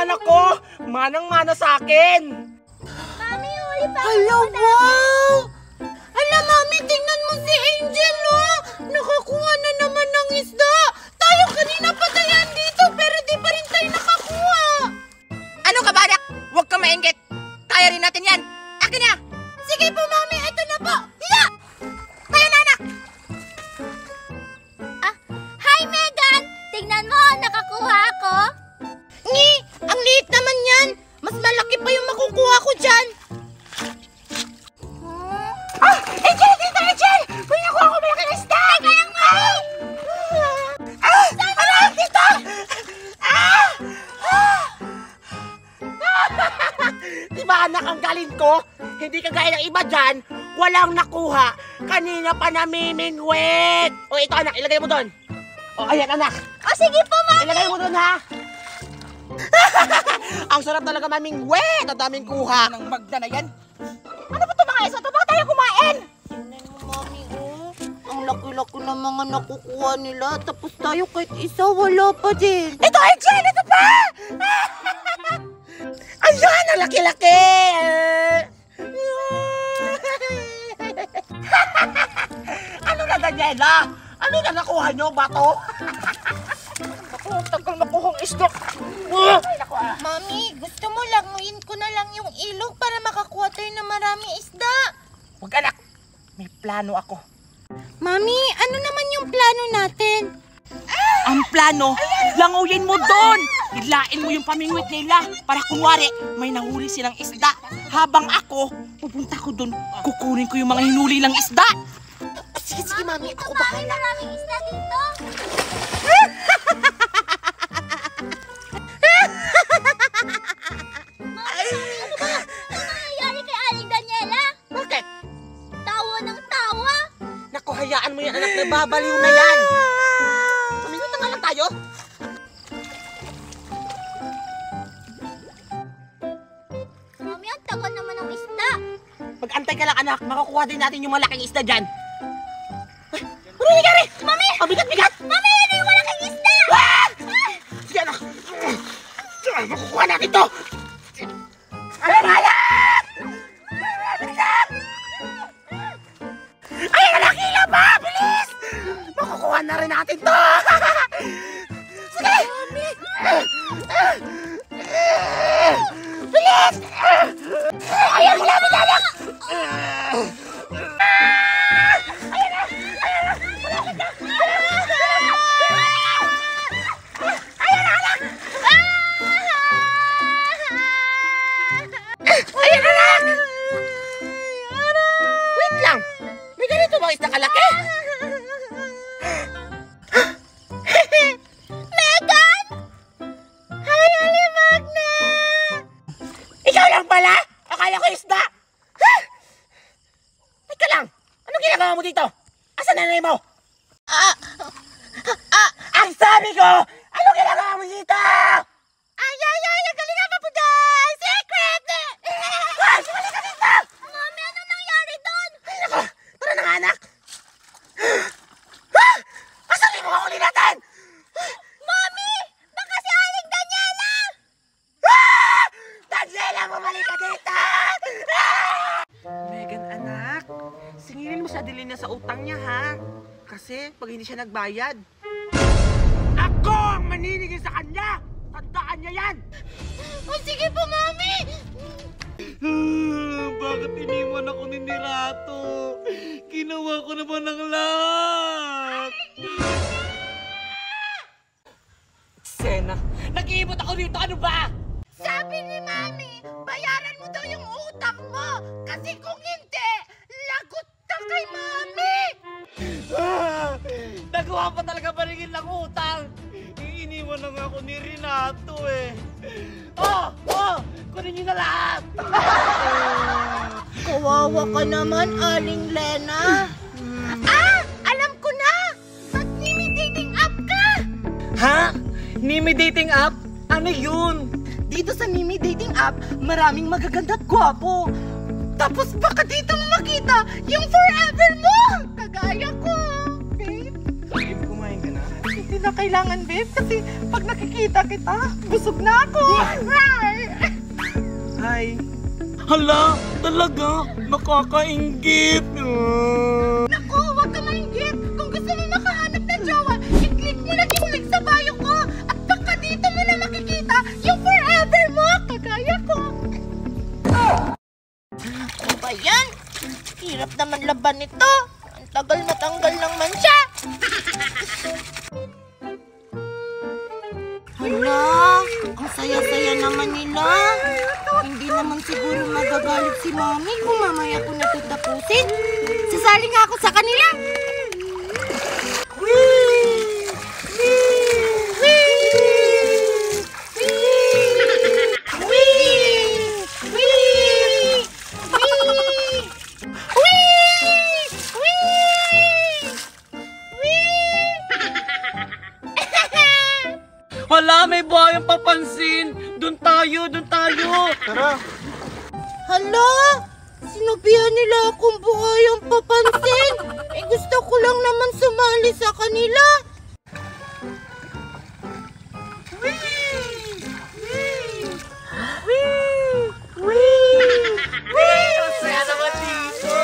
anak ko, manang-mana sa akin. Mami, huli pa. Hala, wow! Hala, Mami, tingnan mo si Angel, oh! Nakakuha na naman ng isda! Tayo kanina pa tayo dito, pero di pa rin tayo nakakuha! Ano ka ba, anak? Huwag ka maingit. Kaya rin natin yan. Akin na! Sige po, Mami, ito na po! Hiya! Tayo na, anak! Hi, Megan! Tingnan mo, nakakuha ako. Ngi! Ang liit naman yan! Mas malaki pa yung makukuha ko dyan! Angel! Dito, Angel! May nakuha ko malaking isda! Teka lang, Mami! Anak! Dito! Diba anak, ang galing ko? Hindi kagaya ng iba dyan, walang nakuha. Kanina pa namimingwit. O ito anak, ilagay mo doon. O ayan anak. O, sige po, Mami. Ilagay mo doon ha. Ang sarap talaga mamingwit. Ang daming kuha. Ng magda na yan. Ano ba ito mga iso? Ito ba tayo kumain? Tingnan mo, Mami, oh! Ang laki-laki ng mga nakukuha nila, tapos tayo kahit isa wala pa din! Ito Angel! Ito pa! Ayan! Ang laki-laki! Ano na Daniela? Ano na nakuha nyo? Bato? Ako, tagal makuhang isda. Mami, gusto mo languyin ko na lang yung ilog para makakuha tayo ng marami isda? Huwag anak, may plano ako. Mami, ano naman yung plano natin? Ang plano, languyin mo doon. Hilain mo yung pamingwit nila para kunwari may nahuli silang isda. Habang ako, pupunta ko doon, kukunin ko yung mga hinuli ng isda. Sige, sige mami, ako Mami, bahala. maraming isda dito. Mami, ano ba? Ano nangyayari kay Aling Daniela? Bakit? Tawa ng tawa. Naku, hayaan mo yan anak, nababaliw na yan. Pamingwit na nga lang tayo. Mami, ang tagal naman ng isda. Mag-antay ka lang anak, makukuha din natin yung malaking isda dyan. Ay, ano nangyari? Mami! Ang bigat-bigat! Mami, ano yung malaking isda? Sige anak! Makukuha natin to! Ay, anak! Bigat! Ay, anak! Hila pa! Bilis! Makukuha na rin natin to! Sige! Bilis! Ayan, malapit anak! Ayan anak! Wait lang! May ganito bang isda kalaki? Megan! Hi, Alimagna! Ikaw lang pala? Akala ko isda! Ha? Wait ka lang! Anong ginagawa mo dito? Asan nanay mo? Ang sabi ko! Anong ginagawa mo dito? Ay! Galingan pa po dyan! Secret! Ay, sumali ka dito! Mami, ano nangyari doon? Ay, nako! Tara na nga, anak! Ha? Asan yung mga huli natin? Mami! Baka si Aling Daniela! Ah! Daniela, bumalik ka dito! Megan, anak, singilin mo si Adelina sa utang niya, ha? Kasi pag hindi siya nagbayad. Ako ang maninigil sa kanya! Tandaan niya yan! O sige po, Mami! Bakit iniwan ako ni Nirato? Ginawa ko naman ng lahat. Sena, nag-iibot ako dito, ano ba? Sabi ni Mami, bayaran mo daw yung utang mo! Kasi kung hindi, lagot ka kay Mami! Nagawa pa talaga baringin ng utang. Iniwan na nga ako ni Renato eh. Kunin niyo na lahat. Kawawa ka naman, Aling Lena! Alam ko na! Mag-dating app ka! Ha? Nimi dating app? Ano yun? Dito sa Mimi Dating App, maraming magaganda at gwapo. Tapos baka dito mo makita yung forever mo! Kagaya ko! Babe, Babe, kumain ka na? hindi na kailangan naman, babe. Kasi pag nakikita kita, busog na ako. Hi. Hala, talaga, nakakainggit. Naku, huwag ka mainggit. Kung gusto mo makahanap ng jowa, i-click mo lang yung link sa bio ko. At baka dito mo na makikita yung forever mo, kagaya ko. Ano ba yan? Hirap naman laban nito. Ang tagal matanggal ng mansya. Hala, ang saya-saya naman nila. Hindi naman siguro magagalit si Mami kung mamaya ko natutapusin. Sasali nga ako sa kanila. Hala, may buhayang papansin. Doon tayo, doon tayo. Tara. Hala, sinabihan nila akong buhayang papansin. Eh gusto ko lang naman sumali sa kanila. Saya naman dito.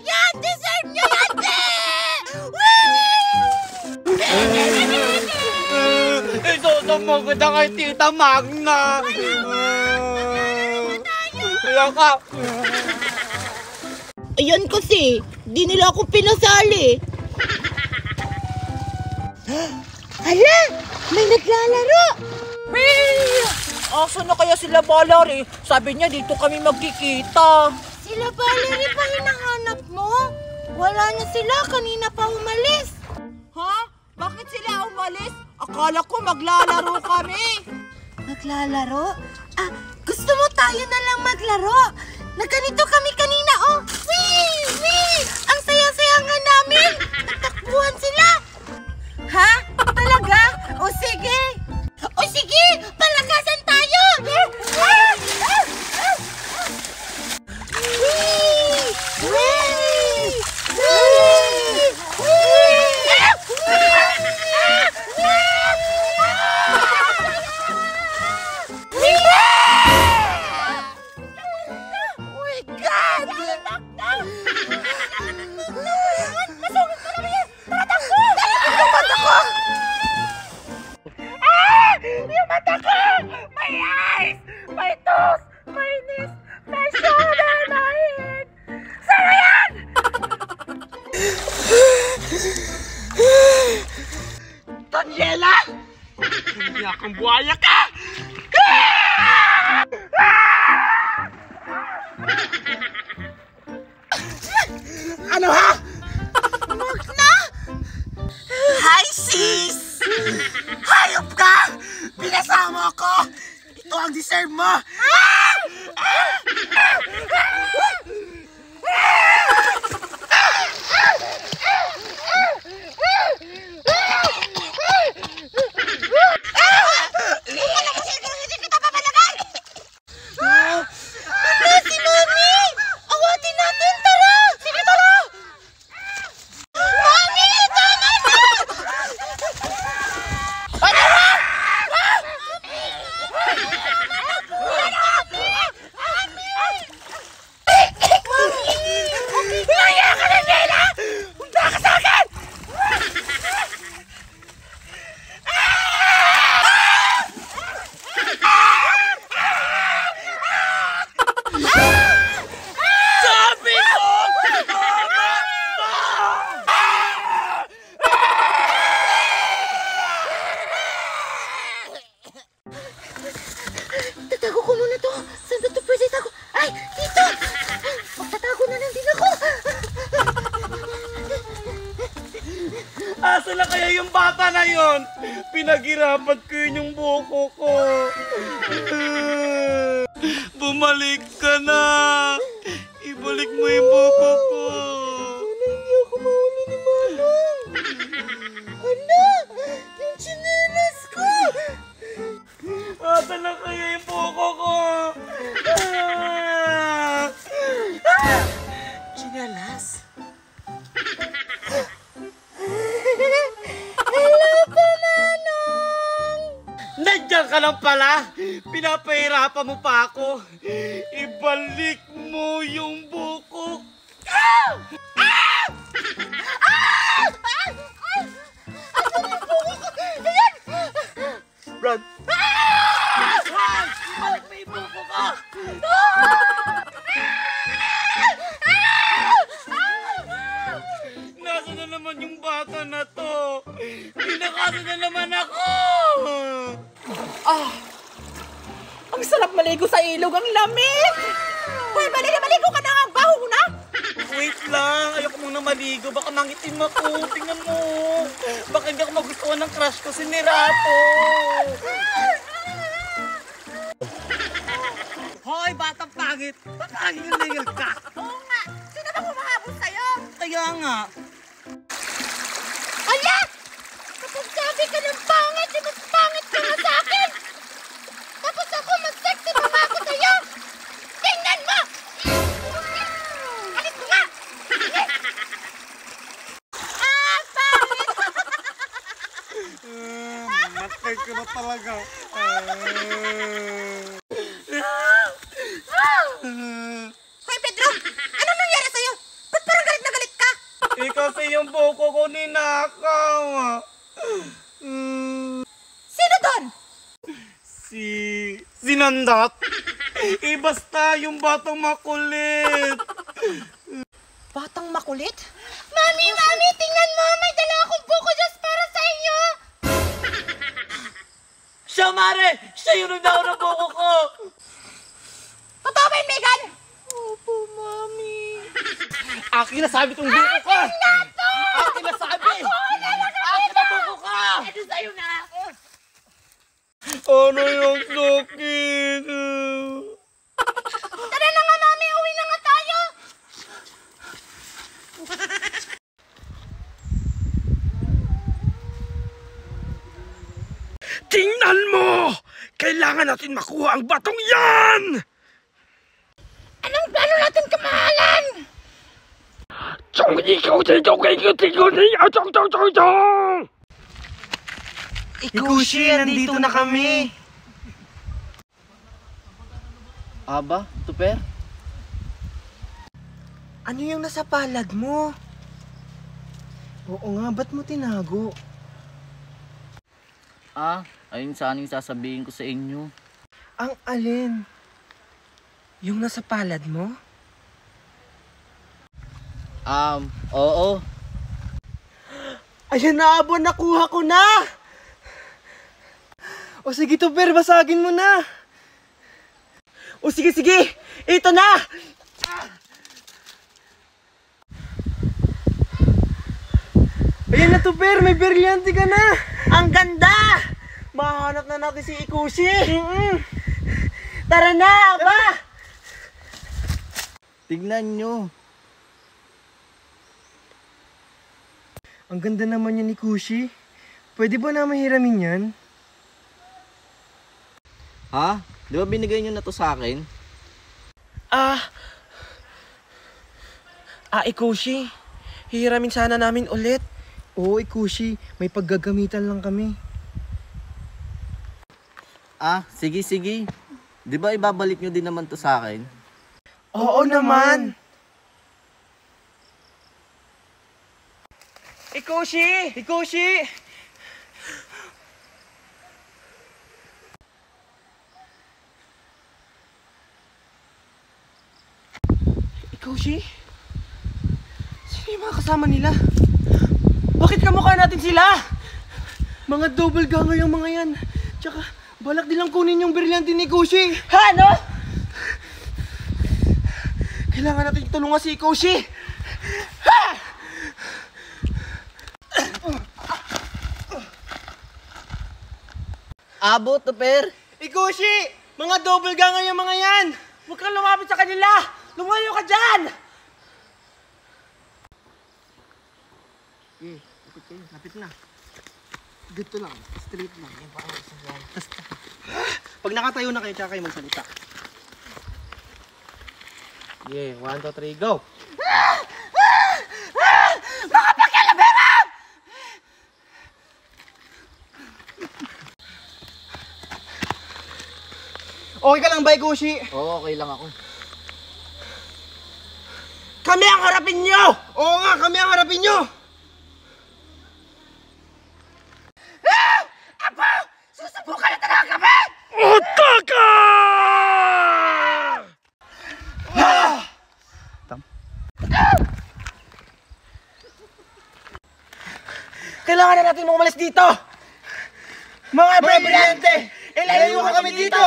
Yan! Deserve nyo yan, te! Isusumugod na kay Tita Magna. Wala ka. Ayan kasi, di nila ako pinasali. Hala! May naglalaro! Asa na kaya sila Valerie? Sabi niya dito kami magkikita. Sila Valerie pa hinahanap mo? Wala na sila, kanina pa umalis. Ha? Bakit sila umalis? Akala ko maglalaro kami. Maglalaro? Ah, gusto mo tayo na lang maglaro? Nagganito kami kanina, oh! Wee! Wee! Ang saya-saya nga namin! Natakbuhan sila! Ha? Talaga? O sige! O sige! Palakasan tayo! Wee! Wee! Wee! Yung mata ko! May eyes! May toes! May knees! May shoulder! May head! Saan yan? Daniela! Hindi akong buhaya ka! Ano ha? Magna! Hi sis! Hayop ka! Binasama ko! Ito ang deserve mo! Ano si Mami? Awatin natin, tara! Sige, tara! Mami, tama na! Laya ka na, Nela! Punta ka sa akin! Sabi ko! Tatago ko muna to. Saan ba ito pwede tago? Ay, dito! Magtatago na lang din ako. Asa na kaya yung bata na yon? Pinaghirapan ko yun yung buko ko. Bumalik ka na. Ibalik mo yung buko ko. Hindi ako Nasaan na kaya yung buko ko? Chinalas? Hello po, Manong! Nandiyan ka lang pala! Pinapahirapan mo pa ako! Ibalik mo yung buko! Brad! Brad! Ibalik mo yung buko ko! Nasa na naman yung bata na to? Pinakasa na naman ako! Ang sarap maligo sa ilog, ang lamig! Hoy, maligo ka na, ang baho na! Wait lang, ayoko muna maligo. Baka mangitim ako. Tingnan mo. Baka hindi ako magustuhan ng crush ko, si Nerato. Hoy, batang pangit. Ba't nangingil ka? Oo nga! Sino ba humahabol sa'yo? Kaya nga. Ala! Kapag sabi ka ng pangit, di mas pangit ka nga sa akin! Tapos ako, mas sexy pa ba ako sa'yo? Tingnan mo! Alis mo nga! Pangit! Matay ko na talaga. Hoy, Pedro! Ano nangyari sa'yo? Ba't parang galit na galit ka? Kasi yung buko ko ninakaw. Sino doon? Si Nandat. Basta yung batang makulit. Batang makulit? Mami! Tingnan mo! May dala akong buko just para sa inyo! Siya, Mare! Siya yung nagdaw ng buko ko! Totoo ba yun, Megan? Opo, Mami. Akin na sabi tong buko ka! Akin na sabi! Akin na buko ka! Ano sa'yo na? Ano yung sakit? Tara na nga, Mami! Uwi na nga tayo! Tingnan mo! Kailangan natin makuha ang batong yan! Anong plano natin, kamahalan? Ikushi, nandito na kami! Aba, Tuper? Ano yung nasa palad mo? Oo nga, ba't mo tinago? Ayun sana yung sasabihin ko sa inyo. Ang alin? Yung nasa palad mo? Oo. Ayan na, Abo, nakuha ko na! O sige, Tuper, basagin mo na! O sige, ito na! Ayan na, Tuper, may brilyante ka na! Ang ganda! Mahanap na natin si Ikushi! Tara na, Aba! Tignan nyo. Ang ganda naman yan, Ikushi. Pwede ba na mahiramin yan? Ha? Di ba binigay nyo na to sa akin? Ikushi. Hihiramin sana namin ulit. Oo, Ikushi. May paggagamitan lang kami. Sige. Di ba ibabalik nyo din naman to sa akin? Oo naman. Ikushi! Ikushi? Sino yung mga kasama nila? Bakit kamukha natin sila? Mga double ganger yung mga yan. Tsaka, balak nilang kunin yung brilyante ni Ikushi. Ano? Kailangan natin tulungan si Ikushi. Abo, Tuper! Ikushi! Mga double ganger yung mga yan! Huwag kang lumapit sa kanila! Lumayo ka dyan! Lapit na. Dito lang. Straight lang. Yan, parang basta. Pag nakatayo na kayo, tsaka kayo magsalita. Yeah, 1, 2, 3, go! Okay ka lang ba, Ikushi? Oo, okay lang ako. Kami ang harapin nyo! Oo nga, kami ang harapin nyo! Susubukan na talaga kami! Kailangan na natin umalis dito! Mga brilyante! Ilayo mo kami dito!